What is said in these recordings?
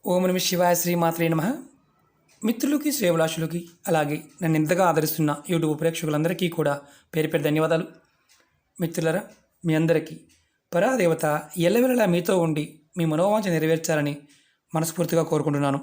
ఓం నమ శివాయ శ్రీమాత్రే నమః. మిత్రులకి శ్రేయభిలాషులకి అలాగే నన్ను ఇంతగా ఆదరిస్తున్న యూట్యూబ్ ప్రేక్షకులందరికీ కూడా పేరు పేరు ధన్యవాదాలు. మిత్రులరా, మీ అందరికీ పరాదేవత ఎల్లవెల్లలా మీతో ఉండి మీ మనోవాంఛ నెరవేర్చాలని మనస్ఫూర్తిగా కోరుకుంటున్నాను.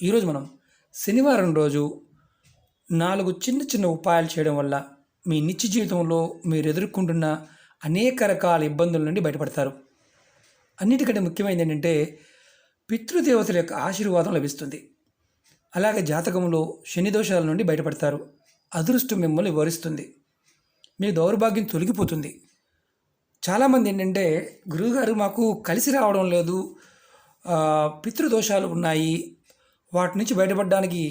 ఈరోజు మనం శనివారం రోజు 4 చిన్న చిన్న ఉపాయాలు చేయడం వల్ల మీ నిత్య జీవితంలో మీరు ఎదుర్కొంటున్న అనేక రకాల ఇబ్బందుల నుండి బయటపడతారు. అన్నిటికంటే ముఖ్యమైనది ఏంటంటే పితృదేవతల యొక్క ఆశీర్వాదం లభిస్తుంది. అలాగే జాతకంలో శని దోషాల నుండి బయటపడతారు. అదృష్టం మిమ్మల్ని వరిస్తుంది. మీ దౌర్భాగ్యం తొలగిపోతుంది. చాలామంది ఏంటంటే, గురువుగారు మాకు కలిసి రావడం లేదు, పితృదోషాలు ఉన్నాయి, వాటి నుంచి బయటపడడానికి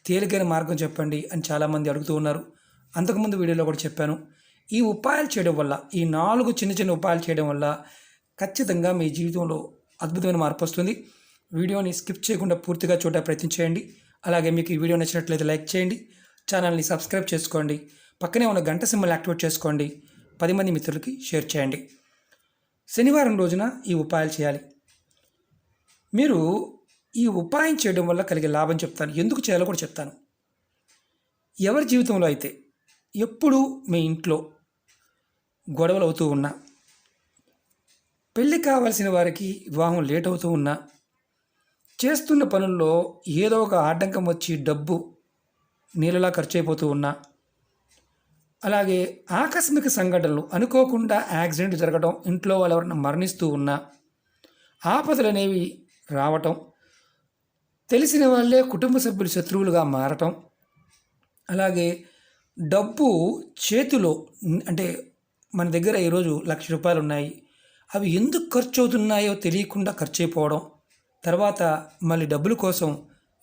తేలికైన మార్గం చెప్పండి అని చాలామంది అడుగుతూ ఉన్నారు. అంతకుముందు వీడియోలో కూడా చెప్పాను. ఈ ఉపాయాలు చేయడం వల్ల, ఈ 4 చిన్న చిన్న ఉపాయాలు చేయడం వల్ల ఖచ్చితంగా మీ జీవితంలో అద్భుతమైన మార్పు వస్తుంది. వీడియోని స్కిప్ చేయకుండా పూర్తిగా చూడడానికి ప్రయత్నం చేయండి. అలాగే మీకు ఈ వీడియో నచ్చినట్లయితే లైక్ చేయండి, ఛానల్ని సబ్స్క్రైబ్ చేసుకోండి, పక్కనే ఉన్న గంట సింబల్ యాక్టివేట్ చేసుకోండి, 10 మంది మిత్రులకి షేర్ చేయండి. శనివారం రోజున ఈ ఉపాయాలు చేయాలి. మీరు ఈ ఉపాయం చేయడం వల్ల కలిగే లాభం చెప్తాను, ఎందుకు చేయాలో కూడా చెప్తాను. ఎవరి జీవితంలో అయితే ఎప్పుడూ మీ ఇంట్లో గొడవలు అవుతూ ఉన్నా, పెళ్ళి కావాల్సిన వారికి వివాహం లేట్ అవుతూ ఉన్నా, చేస్తున్న పనుల్లో ఏదో ఒక ఆటంకం వచ్చి డబ్బు నీళ్ళలా ఖర్చు అయిపోతూ ఉన్నా, అలాగే ఆకస్మిక సంఘటనలు, అనుకోకుండా యాక్సిడెంట్ జరగడం, ఇంట్లో వాళ్ళు ఎవరైనా మరణిస్తూ ఉన్నా, ఆపదలు అనేవి రావటం, తెలిసిన వాళ్ళే కుటుంబ సభ్యులు శత్రువులుగా మారటం, అలాగే డబ్బు చేతిలో అంటే మన దగ్గర ఈరోజు ₹1,00,000 ఉన్నాయి, అవి ఎందుకు ఖర్చు అవుతున్నాయో తెలియకుండా ఖర్చు అయిపోవడం, తర్వాత మళ్ళీ డబ్బుల కోసం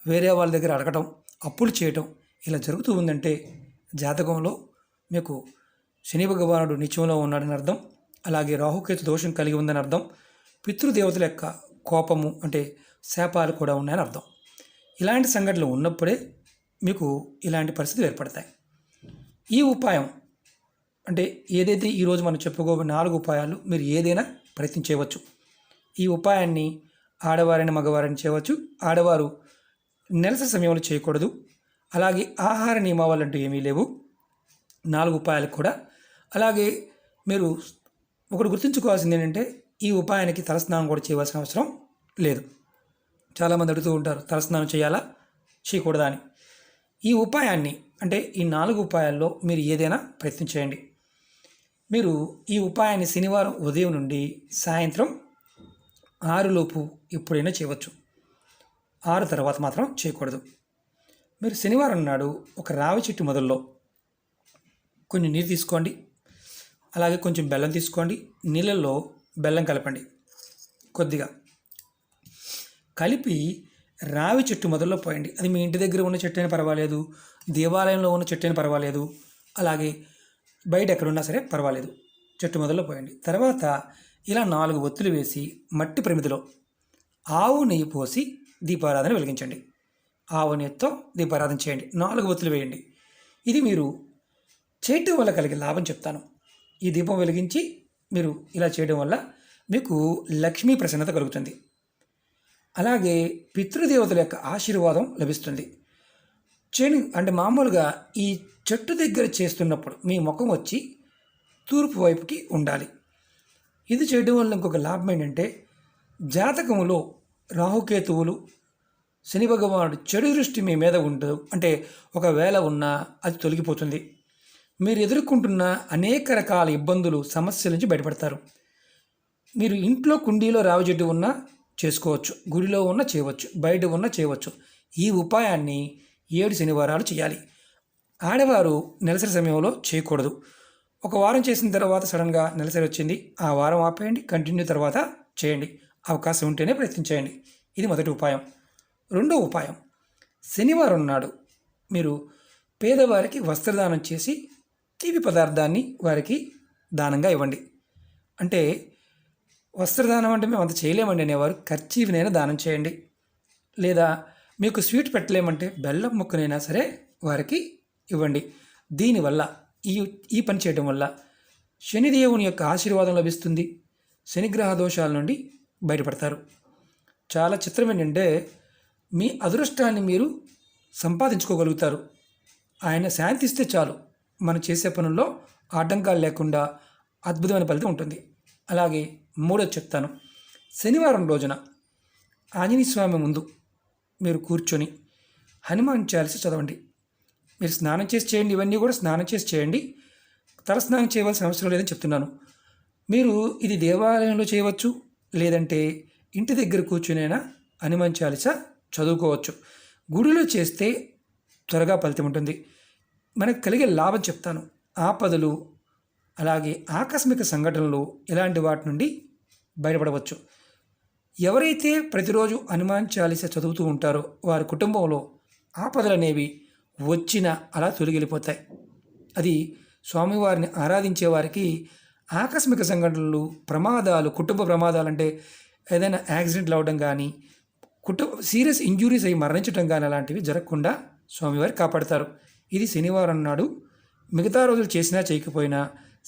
వేరే వాళ్ళ దగ్గర అడగటం, అప్పులు చేయటం, ఇలా జరుగుతూ ఉందంటే జాతకంలో మీకు శని భగవానుడు నిత్యంలో ఉన్నాడని అర్థం. అలాగే రాహుకేతు దోషం కలిగి ఉందని అర్థం. పితృదేవతల యొక్క కోపము అంటే శాపాలు కూడా ఉన్నాయని అర్థం. ఇలాంటి సంఘటనలు ఉన్నప్పుడే మీకు ఇలాంటి పరిస్థితులు ఏర్పడతాయి. ఈ ఉపాయం అంటే ఏదైతే ఈరోజు మనం చెప్పుకోబోయే 4 ఉపాయాలు, మీరు ఏదైనా ప్రయత్నం చేయవచ్చు. ఈ ఉపాయాన్ని ఆడవారిని మగవారిని చేయవచ్చు. ఆడవారు నెలసరి సమయంలో చేయకూడదు. అలాగే ఆహార నియమాలు అంటూ ఏమీ లేవు 4 ఉపాయాలకు కూడా. అలాగే మీరు ఒకటి గుర్తుంచుకోవాల్సింది ఏంటంటే, ఈ ఉపాయానికి తలస్నానం కూడా చేయవలసిన అవసరం లేదు. చాలామంది అడుగుతూ ఉంటారు, తలస్నానం చేయాలా చేయకూడదా అని. ఈ ఉపాయాన్ని అంటే ఈ 4 ఉపాయాల్లో మీరు ఏదైనా ప్రయత్నం చేయండి. మీరు ఈ ఉపాయాన్ని శనివారం ఉదయం నుండి సాయంత్రం 6 లోపు ఎప్పుడైనా చేయవచ్చు. 6 తర్వాత మాత్రం చేయకూడదు. మీరు శనివారం నాడు ఒక రావి చెట్టు మొదల్లో కొన్ని నీరు తీసుకోండి. అలాగే కొంచెం బెల్లం తీసుకోండి. నీళ్ళల్లో బెల్లం కలపండి. కొద్దిగా కలిపి రావి చెట్టు మొదల్లో పోయండి. అది మీ ఇంటి దగ్గర ఉన్న చెట్టు అయినా పర్వాలేదు, దేవాలయంలో ఉన్న చెట్టు అయినా పర్వాలేదు, అలాగే బయట ఎక్కడున్నా సరే పర్వాలేదు, చెట్టు మొదల్లో పోయండి. తర్వాత ఇలా 4 ఒత్తులు వేసి మట్టి ప్రమిదిలో ఆవు నెయ్యి పోసి దీపారాధన వెలిగించండి. ఆవు నెయ్యితో దీపారాధన చేయండి. 4 ఒత్తులు వేయండి. ఇది మీరు చేయటం వల్ల కలిగే లాభం చెప్తాను. ఈ దీపం వెలిగించి మీరు ఇలా చేయడం వల్ల మీకు లక్ష్మీ ప్రసన్నత కలుగుతుంది. అలాగే పితృదేవతల యొక్క ఆశీర్వాదం లభిస్తుంది. అంటే మామూలుగా ఈ చెట్టు దగ్గర చేస్తున్నప్పుడు మీ ముఖం వచ్చి తూర్పు వైపుకి ఉండాలి. ఇది చేయడం వల్ల ఇంకొక లాభం ఏంటంటే, జాతకంలో రాహుకేతువులు, శని భగవానుడు చెడు దృష్టి మీ మీద ఉండదు. అంటే ఒకవేళ ఉన్నా అది తొలగిపోతుంది. మీరు ఎదుర్కొంటున్న అనేక రకాల ఇబ్బందులు, సమస్యల నుంచి బయటపడతారు. మీరు ఇంట్లో కుండీలో రావి చెట్టు ఉన్నా చేసుకోవచ్చు, గుడిలో ఉన్న చేయవచ్చు, బయట ఉన్న చేయవచ్చు. ఈ ఉపాయాన్ని 7 శనివారాలు చేయాలి. ఆడవారు నెలసరి సమయంలో చేయకూడదు. ఒక వారం చేసిన తర్వాత సడన్గా నెలసరి వచ్చింది, ఆ వారం ఆపేయండి, కంటిన్యూ తర్వాత చేయండి. అవకాశం ఉంటేనే ప్రయత్నించేయండి. ఇది మొదటి ఉపాయం. రెండో ఉపాయం, శనివారం నాడు మీరు పేదవారికి వస్త్రదానం చేసి తీపి పదార్థాన్ని వారికి దానంగా ఇవ్వండి. అంటే వస్త్రదానం అంటే మేము అంత చేయలేమండి అనేవారు కర్చీఫ్నైనా దానం చేయండి. లేదా మీకు స్వీట్ పెట్టలేమంటే బెల్లం ముక్కనైనా సరే వారికి ఇవ్వండి. దీనివల్ల ఈ పని చేయడం వల్ల శనిదేవుని యొక్క ఆశీర్వాదం లభిస్తుంది. శనిగ్రహ దోషాల నుండి బయటపడతారు. చాలా చిత్రం ఏంటంటే మీ అదృష్టాన్ని మీరు సంపాదించుకోగలుగుతారు. ఆయన శాంతిస్తే చాలు మనం చేసే పనుల్లో ఆటంకాలు లేకుండా అద్భుతమైన ఫలితం ఉంటుంది. అలాగే మూడోది చెప్తాను. శనివారం రోజున ఆంజనేయ స్వామి ముందు మీరు కూర్చొని హనుమాన్ చాలీసా చదవండి. మీరు స్నానం చేసి చేయండి, ఇవన్నీ కూడా స్నానం చేసి చేయండి. తలస్నానం చేయవలసిన అవసరం లేదని చెప్తున్నాను. మీరు ఇది దేవాలయంలో చేయవచ్చు, లేదంటే ఇంటి దగ్గర కూర్చునైనా హనుమాన్ చాలీసా చదువుకోవచ్చు. గుడిలో చేస్తే త్వరగా ఫలితం ఉంటుంది. మనకు కలిగే లాభం చెప్తాను. ఆపదలు అలాగే ఆకస్మిక సంఘటనలు ఇలాంటి వాటి నుండి బయటపడవచ్చు. ఎవరైతే ప్రతిరోజు హనుమాన్ చాలీసా చదువుతూ ఉంటారో వారి కుటుంబంలో ఆపదలు అనేవి వచ్చినా అలా తొలగిపోతాయి. అది స్వామివారిని ఆరాధించే వారికి ఆకస్మిక సంఘటనలు, ప్రమాదాలు, కుటుంబ ప్రమాదాలు అంటే ఏదైనా యాక్సిడెంట్లు అవ్వడం కానీ, సీరియస్ ఇంజ్యూరీస్ అయ్యి మరణించడం కానీ అలాంటివి జరగకుండా స్వామివారు కాపాడతారు. ఇది శనివారం నాడు. మిగతా రోజులు చేసినా చేయకపోయినా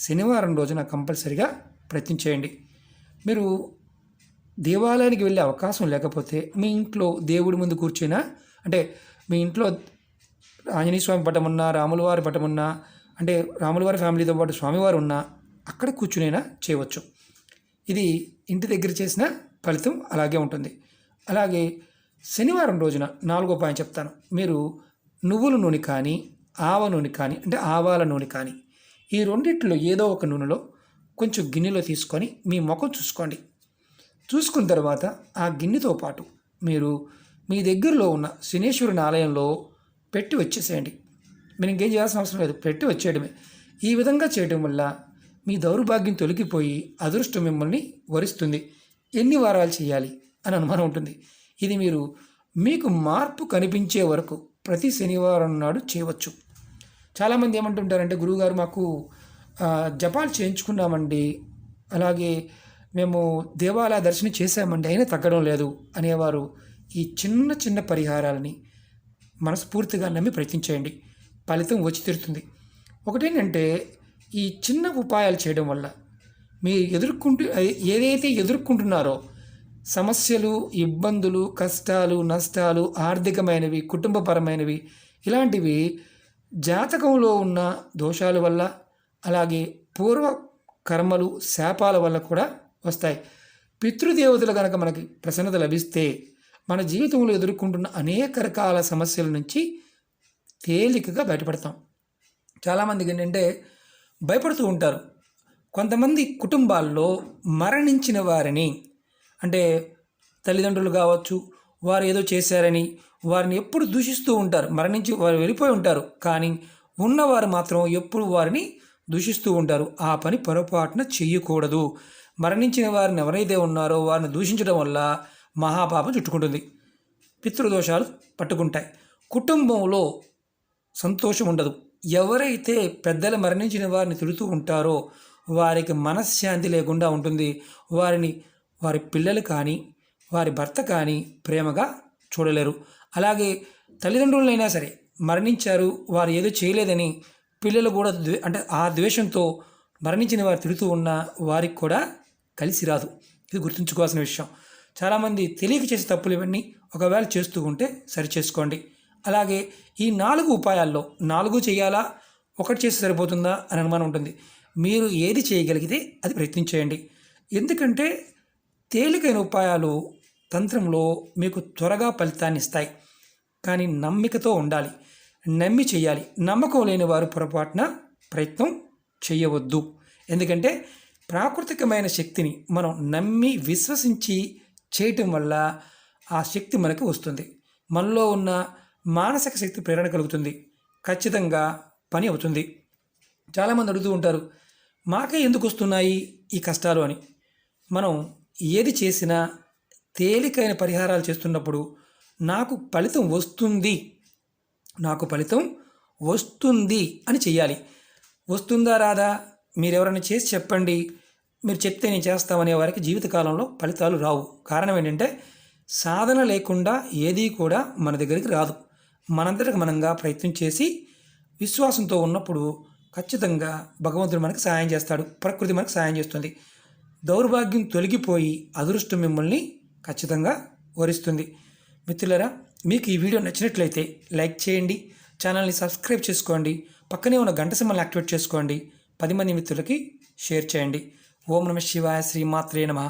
శనివారం రోజున కంపల్సరిగా ప్రయత్నం చేయండి. మీరు దేవాలయానికి వెళ్ళే అవకాశం లేకపోతే మీ ఇంట్లో దేవుడి ముందు కూర్చున్నా, అంటే మీ ఇంట్లో ఆంజనేయ స్వామి పటం ఉన్నా, రాముల వారి పటం ఉన్నా, అంటే రాముల వారి ఫ్యామిలీతో పాటు స్వామివారు ఉన్నా అక్కడ కూర్చునైనా చేయవచ్చు. ఇది ఇంటి దగ్గర చేసిన ఫలితం అలాగే ఉంటుంది. అలాగే శనివారం రోజున నాలుగో పాయింట్ చెప్తాను. మీరు నువ్వుల నూనె కానీ, ఆవ నూనె కానీ, అంటే ఆవాల నూనె కానీ, ఈ రెండిట్లో ఏదో ఒక నూనెలో కొంచెం గిన్నెలో తీసుకొని మీ ముఖం చూసుకోండి. చూసుకున్న తర్వాత ఆ గిన్నెతో పాటు మీరు మీ దగ్గరలో ఉన్న శనేశ్వరుని ఆలయంలో పెట్టి వచ్చేసేయండి. మీరు ఇంకేం చేయాల్సిన అవసరం లేదు, పెట్టి వచ్చేయడమే. ఈ విధంగా చేయడం వల్ల మీ దౌర్భాగ్యం తొలగిపోయి అదృష్టం మిమ్మల్ని వరిస్తుంది. ఎన్ని వారాలు చేయాలి అని అనుమానం ఉంటుంది. ఇది మీరు మీకు మార్పు కనిపించే వరకు ప్రతి శనివారం నాడు చేయవచ్చు. చాలామంది ఏమంటుంటారంటే, గురువుగారు మాకు జపాలు చేయించుకున్నామండి, అలాగే మేము దేవాలయ దర్శనం చేశామండి, అయినా తగ్గడం లేదు అనేవారు ఈ చిన్న చిన్న పరిహారాలని మనస్ఫూర్తిగా నమ్మి ప్రయత్నించేయండి. ఫలితం వచ్చి తీరుతుంది. ఒకటేంటంటే, ఈ చిన్న ఉపాయాలు చేయడం వల్ల మీరు ఏదైతే ఎదుర్కొంటున్నారో సమస్యలు, ఇబ్బందులు, కష్టాలు, నష్టాలు, ఆర్థికమైనవి, కుటుంబపరమైనవి, ఇలాంటివి జాతకంలో ఉన్న దోషాల వల్ల, అలాగే పూర్వ కర్మలు, శాపాల వల్ల కూడా వస్తాయి. పితృదేవతలు కనుక మనకి ప్రసన్నత లభిస్తే మన జీవితంలో ఎదుర్కొంటున్న అనేక రకాల సమస్యల నుంచి తేలికగా బయటపడతాం. చాలామందికి ఏంటంటే భయపడుతూ ఉంటారు. కొంతమంది కుటుంబాల్లో మరణించిన వారిని, అంటే తల్లిదండ్రులు కావచ్చు, వారు ఏదో చేశారని వారిని ఎప్పుడు దూషిస్తూ ఉంటారు. మరణించి వారు వెళ్ళిపోయి ఉంటారు, కానీ ఉన్నవారు మాత్రం ఎప్పుడు వారిని దూషిస్తూ ఉంటారు. ఆ పని పొరపాటున చెయ్యకూడదు. మరణించిన వారిని ఎవరైతే ఉన్నారో వారిని దూషించడం వల్ల మహాపాపం చుట్టుకుంటుంది, పితృదోషాలు పట్టుకుంటాయి, కుటుంబంలో సంతోషం ఉండదు. ఎవరైతే పెద్దలు మరణించిన వారిని తిడుతూ ఉంటారో వారికి మనశ్శాంతి లేకుండా ఉంటుంది. వారి పిల్లలు కానీ, వారి భర్త కానీ ప్రేమగా చూడలేరు. అలాగే తల్లిదండ్రులైనా సరే మరణించారు, వారు ఏదో చేయలేదని పిల్లలు కూడా అంటే ఆ ద్వేషంతో మరణించిన వారు తిడుతూ ఉన్న వారికి కూడా కలిసి రాదు. ఇది గుర్తుంచుకోవాల్సిన విషయం. చాలామంది తెలియక చేసే తప్పులు ఇవన్నీ ఒకవేళ చేస్తూ ఉంటే సరిచేసుకోండి. అలాగే ఈ 4 ఉపాయాల్లో 4 చేయాలా, ఒకటి చేసి సరిపోతుందా అని అనుమానం ఉంటుంది. మీరు ఏది చేయగలిగితే అది ప్రయత్నించేయండి. ఎందుకంటే తేలికైన ఉపాయాలు తంత్రంలో మీకు త్వరగా ఫలితాన్ని ఇస్తాయి. కానీ నమ్మికతో ఉండాలి, నమ్మి చేయాలి. నమ్మకం లేని వారు పొరపాటున ప్రయత్నం చేయవద్దు. ఎందుకంటే ప్రాకృతికమైన శక్తిని మనం నమ్మి విశ్వసించి చేయటం వల్ల ఆ శక్తి మనకు వస్తుంది. మనలో ఉన్న మానసిక శక్తి ప్రేరణ కలుగుతుంది, ఖచ్చితంగా పని అవుతుంది. చాలామంది అడుగుతూ ఉంటారు, మాకే ఎందుకు వస్తున్నాయి ఈ కష్టాలు అని. మనం ఏది చేసినా తేలికైన పరిహారాలు చేస్తున్నప్పుడు నాకు ఫలితం వస్తుంది అని చెయ్యాలి. వస్తుందా రాదా మీరు ఎవరైనా చేసి చెప్పండి, మీరు చెప్తే నేను చేస్తామనే వారికి జీవితకాలంలో ఫలితాలు రావు. కారణం ఏంటంటే సాధన లేకుండా ఏదీ కూడా మన దగ్గరికి రాదు. మనంతటికి మనంగా ప్రయత్నం చేసి విశ్వాసంతో ఉన్నప్పుడు ఖచ్చితంగా భగవంతుడు మనకు సహాయం చేస్తాడు, ప్రకృతి మనకు సహాయం చేస్తుంది. దౌర్భాగ్యం తొలగిపోయి అదృష్టం మిమ్మల్ని ఖచ్చితంగా వరిస్తుంది. మిత్రులారా, మీకు ఈ వీడియో నచ్చినట్లయితే లైక్ చేయండి, ఛానల్ని సబ్స్క్రైబ్ చేసుకోండి, పక్కనే ఉన్న గంట సింబల్ని యాక్టివేట్ చేసుకోండి, 10 మంది మిత్రులకి షేర్ చేయండి. ఓం నమః శివాయ, శ్రీమాత్రే నమః.